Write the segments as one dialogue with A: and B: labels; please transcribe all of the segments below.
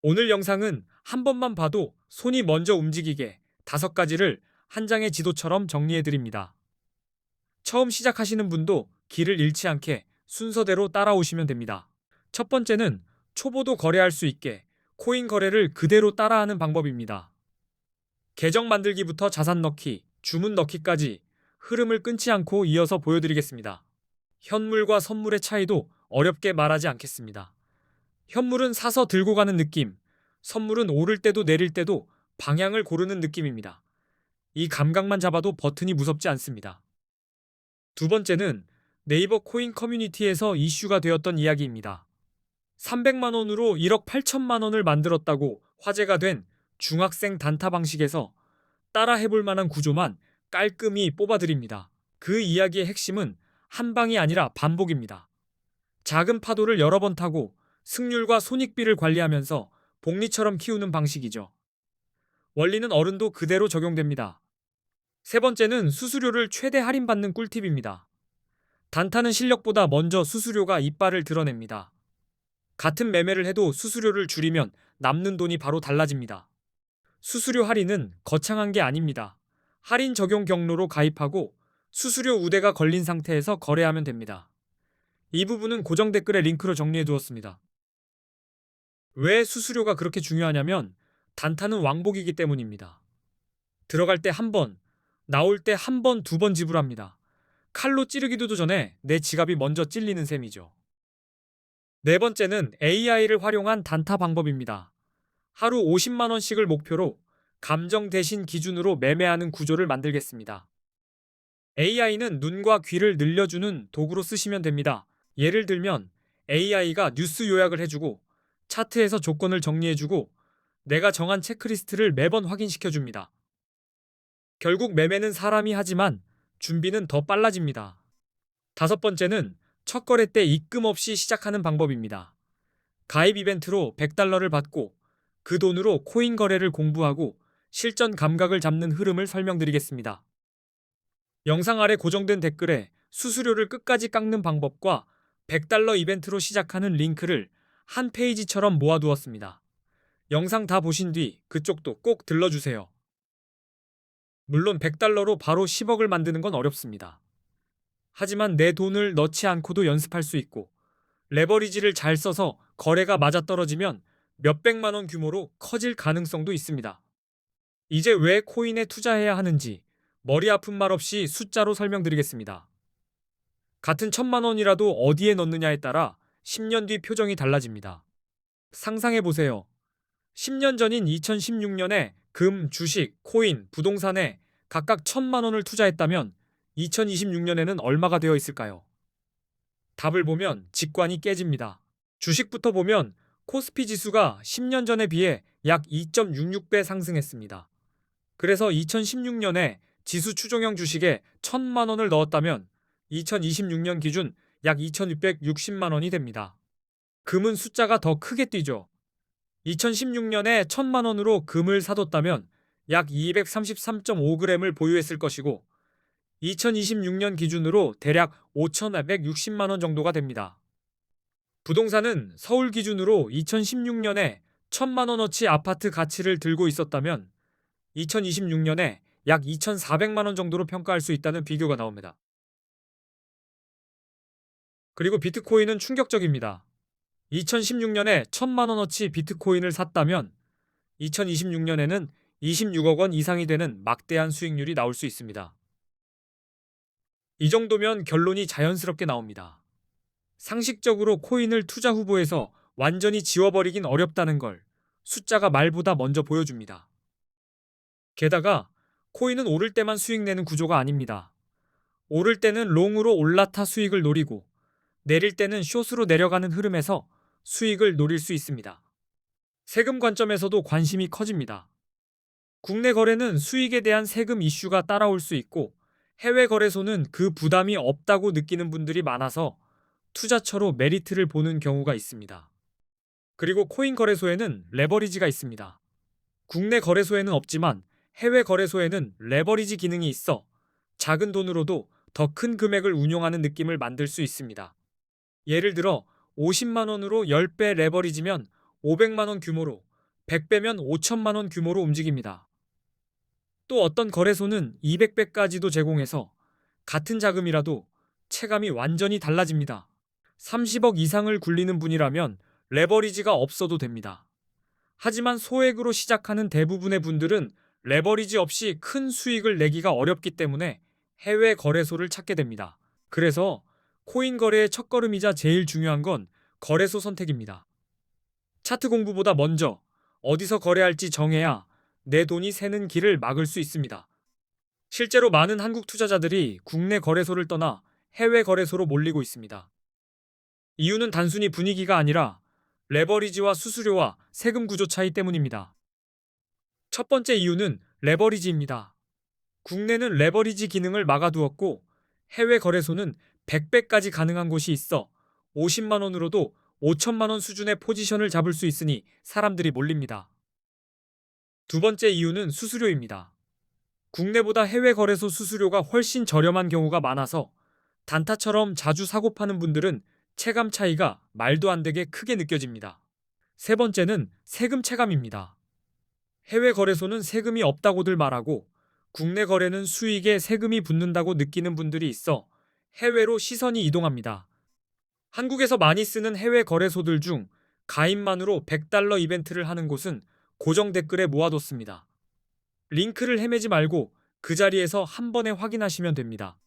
A: 오늘 영상은 한 번만 봐도 손이 먼저 움직이게 5가지를 한 장의 지도처럼 정리해드립니다. 처음 시작하시는 분도 길을 잃지 않게 순서대로 따라오시면 됩니다. 첫 번째는 초보도 거래할 수 있게 코인 거래를 그대로 따라하는 방법입니다. 계정 만들기부터 자산 넣기, 주문 넣기까지 흐름을 끊지 않고 이어서 보여드리겠습니다. 현물과 선물의 차이도 어렵게 말하지 않겠습니다. 현물은 사서 들고 가는 느낌, 선물은 오를 때도 내릴 때도 방향을 고르는 느낌입니다. 이 감각만 잡아도 버튼이 무섭지 않습니다. 두 번째는 네이버 코인 커뮤니티에서 이슈가 되었던 이야기입니다. 300만 원으로 1억 8천만 원을 만들었다고 화제가 된 중학생 단타 방식에서 따라 해볼 만한 구조만 깔끔히 뽑아드립니다. 그 이야기의 핵심은 한 방이 아니라 반복입니다. 작은 파도를 여러 번 타고 승률과 손익비를 관리하면서 복리처럼 키우는 방식이죠. 원리는 어른도 그대로 적용됩니다. 세 번째는 수수료를 최대 할인받는 꿀팁입니다. 단타는 실력보다 먼저 수수료가 이빨을 드러냅니다. 같은 매매를 해도 수수료를 줄이면 남는 돈이 바로 달라집니다. 수수료 할인은 거창한 게 아닙니다. 할인 적용 경로로 가입하고 수수료 우대가 걸린 상태에서 거래하면 됩니다. 이 부분은 고정 댓글에 링크로 정리해 두었습니다. 왜 수수료가 그렇게 중요하냐면 단타는 왕복이기 때문입니다. 들어갈 때 한 번, 나올 때 한 번, 두 번 지불합니다. 칼로 찌르기도 전에 내 지갑이 먼저 찔리는 셈이죠. 네 번째는 AI를 활용한 단타 방법입니다. 하루 50만 원씩을 목표로 감정 대신 기준으로 매매하는 구조를 만들겠습니다. AI는 눈과 귀를 늘려주는 도구로 쓰시면 됩니다. 예를 들면 AI가 뉴스 요약을 해주고 차트에서 조건을 정리해주고 내가 정한 체크리스트를 매번 확인시켜줍니다. 결국 매매는 사람이 하지만 준비는 더 빨라집니다. 다섯 번째는 첫 거래 때 입금 없이 시작하는 방법입니다. 가입 이벤트로 100달러를 받고 그 돈으로 코인 거래를 공부하고 실전 감각을 잡는 흐름을 설명드리겠습니다. 영상 아래 고정된 댓글에 수수료를 끝까지 깎는 방법과 100달러 이벤트로 시작하는 링크를 한 페이지처럼 모아두었습니다. 영상 다 보신 뒤 그쪽도 꼭 들러주세요. 물론 100달러로 바로 10억을 만드는 건 어렵습니다. 하지만 내 돈을 넣지 않고도 연습할 수 있고 레버리지를 잘 써서 거래가 맞아떨어지면 몇백만 원 규모로 커질 가능성도 있습니다. 이제 왜 코인에 투자해야 하는지 머리 아픈 말 없이 숫자로 설명드리겠습니다. 같은 1000만 원이라도 어디에 넣느냐에 따라 10년 뒤 표정이 달라집니다. 상상해보세요. 10년 전인 2016년에 금, 주식, 코인, 부동산에 각각 1000만 원을 투자했다면 2026년에는 얼마가 되어 있을까요? 답을 보면 직관이 깨집니다. 주식부터 보면 코스피 지수가 10년 전에 비해 약 2.66배 상승했습니다. 그래서 2016년에 지수 추종형 주식에 1000만 원을 넣었다면 2026년 기준 약 2660만 원이 됩니다. 금은 숫자가 더 크게 뛰죠. 2016년에 1000만 원으로 금을 사뒀다면 약 233.5g을 보유했을 것이고 2026년 기준으로 대략 5160만 원 정도가 됩니다. 부동산은 서울 기준으로 2016년에 1000만 원어치 아파트 가치를 들고 있었다면 2026년에 약 2400만 원 정도로 평가할 수 있다는 비교가 나옵니다. 그리고 비트코인은 충격적입니다. 2016년에 1000만 원어치 비트코인을 샀다면 2026년에는 26억 원 이상이 되는 막대한 수익률이 나올 수 있습니다. 이 정도면 결론이 자연스럽게 나옵니다. 상식적으로 코인을 투자 후보에서 완전히 지워버리긴 어렵다는 걸 숫자가 말보다 먼저 보여줍니다. 게다가 코인은 오를 때만 수익 내는 구조가 아닙니다. 오를 때는 롱으로 올라타 수익을 노리고 내릴 때는 숏으로 내려가는 흐름에서 수익을 노릴 수 있습니다. 세금 관점에서도 관심이 커집니다. 국내 거래는 수익에 대한 세금 이슈가 따라올 수 있고 해외 거래소는 그 부담이 없다고 느끼는 분들이 많아서 투자처로 메리트를 보는 경우가 있습니다. 그리고 코인 거래소에는 레버리지가 있습니다. 국내 거래소에는 없지만 해외 거래소에는 레버리지 기능이 있어 작은 돈으로도 더 큰 금액을 운용하는 느낌을 만들 수 있습니다. 예를 들어 50만 원으로 10배 레버리지면 500만 원 규모로 100배면 5천만 원 규모로 움직입니다. 또 어떤 거래소는 200배까지도 제공해서 같은 자금이라도 체감이 완전히 달라집니다. 30억 이상을 굴리는 분이라면 레버리지가 없어도 됩니다. 하지만 소액으로 시작하는 대부분의 분들은 레버리지 없이 큰 수익을 내기가 어렵기 때문에 해외 거래소를 찾게 됩니다. 그래서 코인 거래의 첫걸음이자 제일 중요한 건 거래소 선택입니다. 차트 공부보다 먼저 어디서 거래할지 정해야 내 돈이 새는 길을 막을 수 있습니다. 실제로 많은 한국 투자자들이 국내 거래소를 떠나 해외 거래소로 몰리고 있습니다. 이유는 단순히 분위기가 아니라 레버리지와 수수료와 세금 구조 차이 때문입니다. 첫 번째 이유는 레버리지입니다. 국내는 레버리지 기능을 막아두었고 해외 거래소는 100배까지 가능한 곳이 있어 50만 원으로도 5천만 원 수준의 포지션을 잡을 수 있으니 사람들이 몰립니다. 두 번째 이유는 수수료입니다. 국내보다 해외 거래소 수수료가 훨씬 저렴한 경우가 많아서 단타처럼 자주 사고 파는 분들은 체감 차이가 말도 안 되게 크게 느껴집니다. 세 번째는 세금 체감입니다. 해외 거래소는 세금이 없다고들 말하고 국내 거래는 수익에 세금이 붙는다고 느끼는 분들이 있어 해외로 시선이 이동합니다. 한국에서 많이 쓰는 해외 거래소들 중 가입만으로 100달러 이벤트를 하는 곳은 고정 댓글에 모아뒀습니다. 링크를 헤매지 말고 그 자리에서 한 번에 확인하시면 됩니다.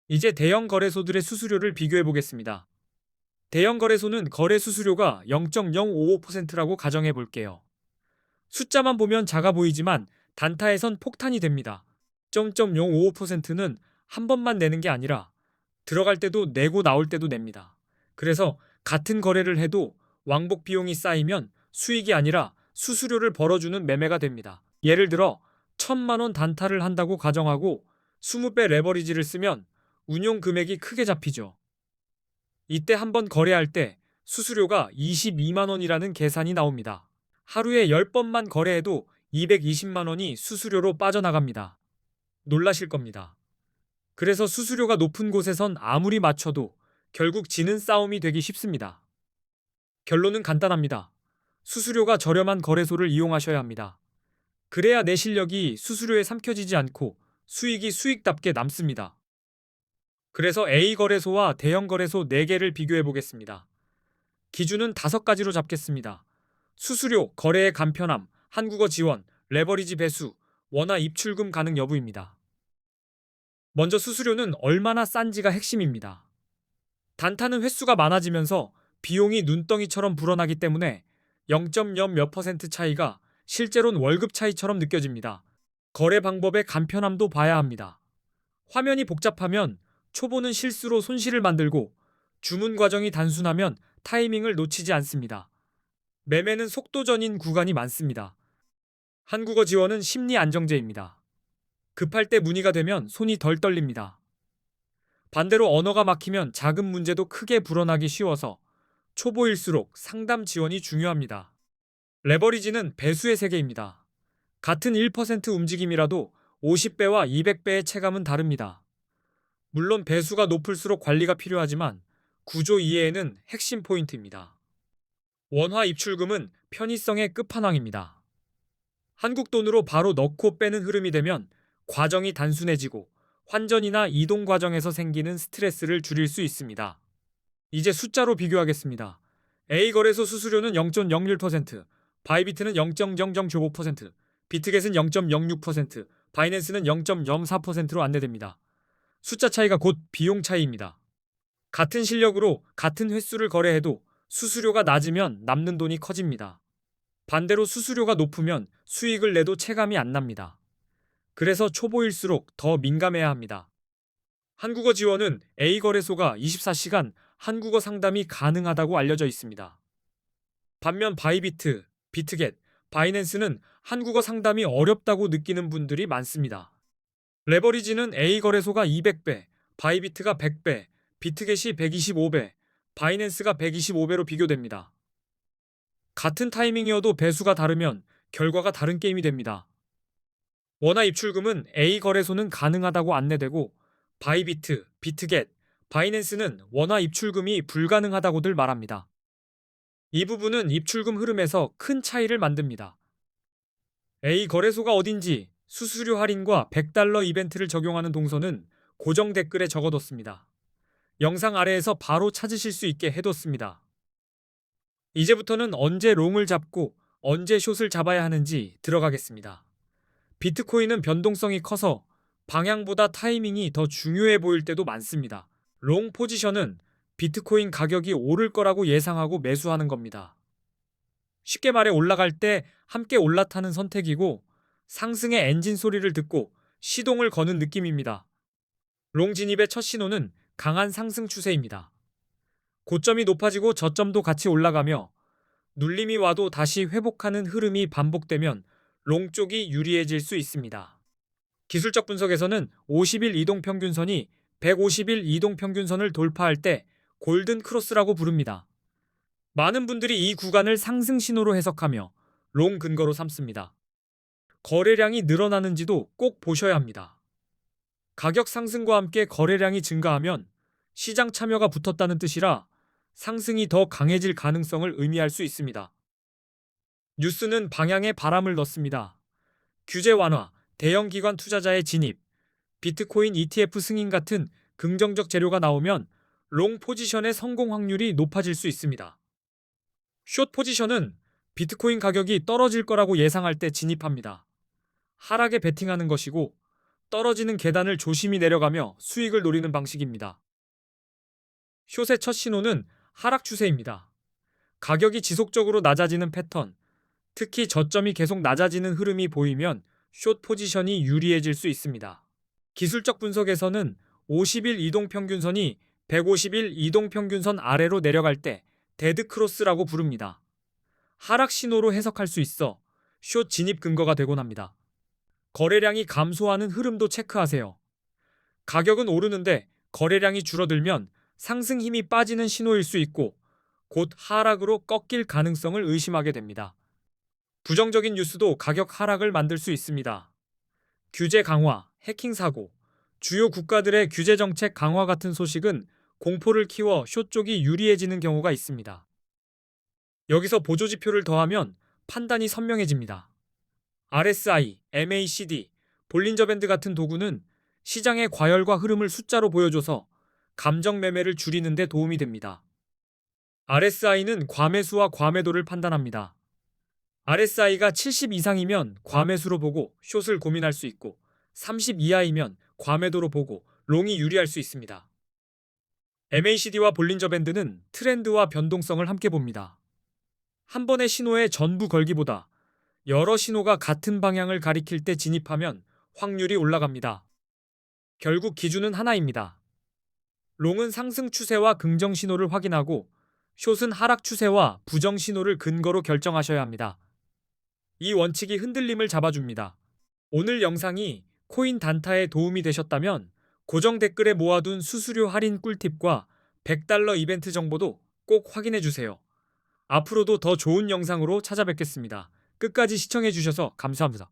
A: 이제 대형 거래소들의 수수료를 비교해 보겠습니다. 대형 거래소는 거래 수수료가 0.055%라고 가정해 볼게요. 숫자만 보면 작아 보이지만 단타에선 폭탄이 됩니다. 0.055%는 한 번만 내는 게 아니라 들어갈 때도 내고 나올 때도 냅니다. 그래서 같은 거래를 해도 왕복 비용이 쌓이면 수익이 아니라 수수료를 벌어주는 매매가 됩니다. 예를 들어 1,000만 원 단타를 한다고 가정하고 20배 레버리지를 쓰면 운용 금액이 크게 잡히죠. 이때 한번 거래할 때 수수료가 22만 원이라는 계산이 나옵니다. 하루에 10번만 거래해도 220만 원이 수수료로 빠져나갑니다. 놀라실 겁니다. 그래서 수수료가 높은 곳에선 아무리 맞춰도 결국 지는 싸움이 되기 쉽습니다. 결론은 간단합니다. 수수료가 저렴한 거래소를 이용하셔야 합니다. 그래야 내 실력이 수수료에 삼켜지지 않고 수익이 수익답게 남습니다. 그래서 A 거래소와 대형 거래소 4개를 비교해 보겠습니다. 기준은 5가지로 잡겠습니다. 수수료, 거래의 간편함, 한국어 지원, 레버리지 배수, 원화 입출금 가능 여부입니다. 먼저 수수료는 얼마나 싼지가 핵심입니다. 단타는 횟수가 많아지면서 비용이 눈덩이처럼 불어나기 때문에 0.0 몇 퍼센트 차이가 실제로는 월급 차이처럼 느껴집니다. 거래 방법의 간편함도 봐야 합니다. 화면이 복잡하면 초보는 실수로 손실을 만들고 주문 과정이 단순하면 타이밍을 놓치지 않습니다. 매매는 속도전인 구간이 많습니다. 한국어 지원은 심리 안정제입니다. 급할 때 문의가 되면 손이 덜 떨립니다. 반대로 언어가 막히면 자금 문제도 크게 불어나기 쉬워서 초보일수록 상담 지원이 중요합니다. 레버리지는 배수의 세계입니다. 같은 1% 움직임이라도 50배와 200배의 체감은 다릅니다. 물론 배수가 높을수록 관리가 필요하지만 구조 이해에는 핵심 포인트입니다. 원화 입출금은 편의성의 끝판왕입니다. 한국 돈으로 바로 넣고 빼는 흐름이 되면 과정이 단순해지고 환전이나 이동 과정에서 생기는 스트레스를 줄일 수 있습니다. 이제 숫자로 비교하겠습니다. A 거래소 수수료는 0.01%, 바이비트는 0.0095%, 비트겟은 0.06%, 바이낸스는 0.04%로 안내됩니다. 숫자 차이가 곧 비용 차이입니다. 같은 실력으로 같은 횟수를 거래해도 수수료가 낮으면 남는 돈이 커집니다. 반대로 수수료가 높으면 수익을 내도 체감이 안 납니다. 그래서 초보일수록 더 민감해야 합니다. 한국어 지원은 A 거래소가 24시간 한국어 상담이 가능하다고 알려져 있습니다. 반면 바이비트, 비트겟, 바이낸스는 한국어 상담이 어렵다고 느끼는 분들이 많습니다. 레버리지는 A 거래소가 200배, 바이비트가 100배, 비트겟이 125배, 바이낸스가 125배로 비교됩니다. 같은 타이밍이어도 배수가 다르면 결과가 다른 게임이 됩니다. 원화 입출금은 A 거래소는 가능하다고 안내되고 바이비트, 비트겟, 바이낸스는 원화 입출금이 불가능하다고들 말합니다. 이 부분은 입출금 흐름에서 큰 차이를 만듭니다. A 거래소가 어딘지 수수료 할인과 $100 이벤트를 적용하는 동선은 고정 댓글에 적어뒀습니다. 영상 아래에서 바로 찾으실 수 있게 해뒀습니다. 이제부터는 언제 롱을 잡고 언제 숏을 잡아야 하는지 들어가겠습니다. 비트코인은 변동성이 커서 방향보다 타이밍이 더 중요해 보일 때도 많습니다. 롱 포지션은 비트코인 가격이 오를 거라고 예상하고 매수하는 겁니다. 쉽게 말해 올라갈 때 함께 올라타는 선택이고 상승의 엔진 소리를 듣고 시동을 거는 느낌입니다. 롱 진입의 첫 신호는 강한 상승 추세입니다. 고점이 높아지고 저점도 같이 올라가며 눌림이 와도 다시 회복하는 흐름이 반복되면 롱 쪽이 유리해질 수 있습니다. 기술적 분석에서는 50일 이동평균선이 150일 이동평균선을 돌파할 때 골든 크로스라고 부릅니다. 많은 분들이 이 구간을 상승 신호로 해석하며 롱 근거로 삼습니다. 거래량이 늘어나는지도 꼭 보셔야 합니다. 가격 상승과 함께 거래량이 증가하면 시장 참여가 붙었다는 뜻이라 상승이 더 강해질 가능성을 의미할 수 있습니다. 뉴스는 방향에 바람을 넣습니다. 규제 완화, 대형 기관 투자자의 진입, 비트코인 ETF 승인 같은 긍정적 재료가 나오면 롱 포지션의 성공 확률이 높아질 수 있습니다. 숏 포지션은 비트코인 가격이 떨어질 거라고 예상할 때 진입합니다. 하락에 베팅하는 것이고 떨어지는 계단을 조심히 내려가며 수익을 노리는 방식입니다. 숏의 첫 신호는 하락 추세입니다. 가격이 지속적으로 낮아지는 패턴, 특히 저점이 계속 낮아지는 흐름이 보이면 숏 포지션이 유리해질 수 있습니다. 기술적 분석에서는 50일 이동평균선이 150일 이동평균선 아래로 내려갈 때 데드크로스라고 부릅니다. 하락 신호로 해석할 수 있어 숏 진입 근거가 되곤 합니다. 거래량이 감소하는 흐름도 체크하세요. 가격은 오르는데 거래량이 줄어들면 상승 힘이 빠지는 신호일 수 있고 곧 하락으로 꺾일 가능성을 의심하게 됩니다. 부정적인 뉴스도 가격 하락을 만들 수 있습니다. 규제 강화, 해킹 사고, 주요 국가들의 규제 정책 강화 같은 소식은 공포를 키워 숏 쪽이 유리해지는 경우가 있습니다. 여기서 보조지표를 더하면 판단이 선명해집니다. RSI, MACD, 볼린저 밴드 같은 도구는 시장의 과열과 흐름을 숫자로 보여줘서 감정 매매를 줄이는 데 도움이 됩니다. RSI는 과매수와 과매도를 판단합니다. RSI가 70 이상이면 과매수로 보고 숏을 고민할 수 있고 30 이하이면 과매도로 보고 롱이 유리할 수 있습니다. MACD와 볼린저 밴드는 트렌드와 변동성을 함께 봅니다. 한 번의 신호에 전부 걸기보다 여러 신호가 같은 방향을 가리킬 때 진입하면 확률이 올라갑니다. 결국 기준은 하나입니다. 롱은 상승 추세와 긍정 신호를 확인하고 숏은 하락 추세와 부정 신호를 근거로 결정하셔야 합니다. 이 원칙이 흔들림을 잡아줍니다. 오늘 영상이 코인 단타에 도움이 되셨다면 고정 댓글에 모아둔 수수료 할인 꿀팁과 $100 이벤트 정보도 꼭 확인해주세요. 앞으로도 더 좋은 영상으로 찾아뵙겠습니다. 끝까지 시청해주셔서 감사합니다.